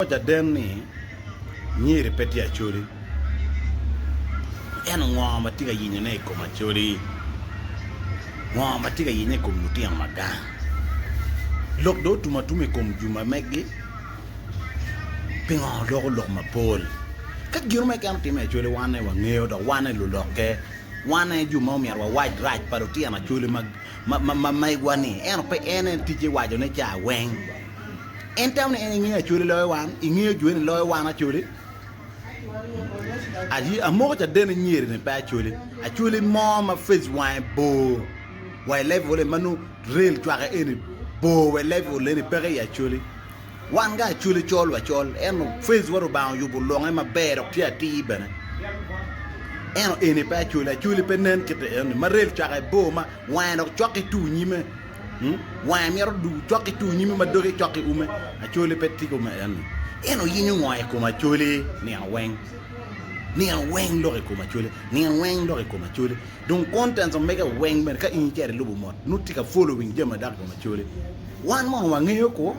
Jaden ni nyiri peti acholi en ngoma tiga yinye ne ko macholi ngoma tiga yinye ko mutia maga lok do tuma tume kom juma megi pingo lok mapol ka giru me kan time acholi wane wa ngeo do wane luloke wane juma mi arwa wide right parotia na choli mag mai wani en pe en tije wajo ne cha weng en tam ne en ngi acholi loy wan ingi jueni loy wan acholi aji amo ja den nyiri ne pa acholi mama face wine bo why level manu real tware eni bo we level le ni pere ya acholi wan ga acholi chol wa chol en face waro ba yu bu long ma bero tia ti bana en eni pa acholi penen kete en ma real tware bo ma wine ok choki tu nyime wine mi du choki tu nyime ma dori choki ume acholi peti ko ma en yinyu ngoy ko ma acholi ni aweng ni an weng lore ko machole ni an weng lore ko machole donc content on mega weng men ka in kere lubu mot nutika following jema dak ko machole one mon wa ngeyo ko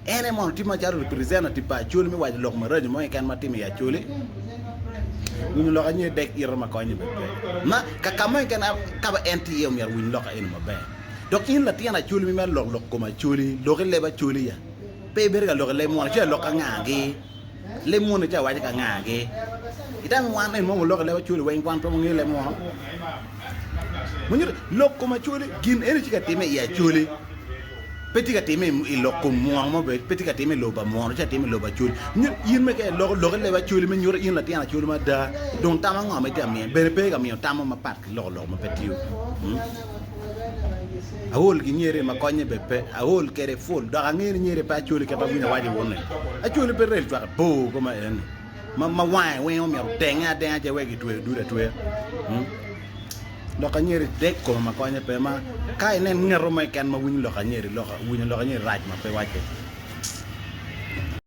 ene mon tima jaru represent tipa chole mi waji lok maraji mo kan matimi ya chole ñu lo xani dek irma ko ni be ma ka kamay kan ka ba NTM yar wuñ lo en ma be donc in la tiana chole mi mel lok ko machole lo le ba chole ya pe berga lo le mo che lo ka ngangi le mo ne ja waji ka ngangi idan wan en mo lo le chuli wen kwan to mo ngile mo munyu lokko ma chuli gin en ci ka teme ya chuli peti ka teme i lokko mo be peti ka teme lo ba mo cha teme lo ba chuli yin me ke lo le ba chuli me nyur yin la tiana chuli ma da donc tama ngome te mi be pe ga mi tama ma pat lo ma peti yo awol gi nyere ma konye bepe awol kere full da ngere nyere pa chuli ka ba bunya waji wonne a chuli pe rel twa bo ko ma en ma wine we mi tenga je we gi twe du da twe lo ka nyeri dek ko ma ko nya pe ma kai nen ngero mai kan ma wuñ lo ka nyeri raj ma pe wache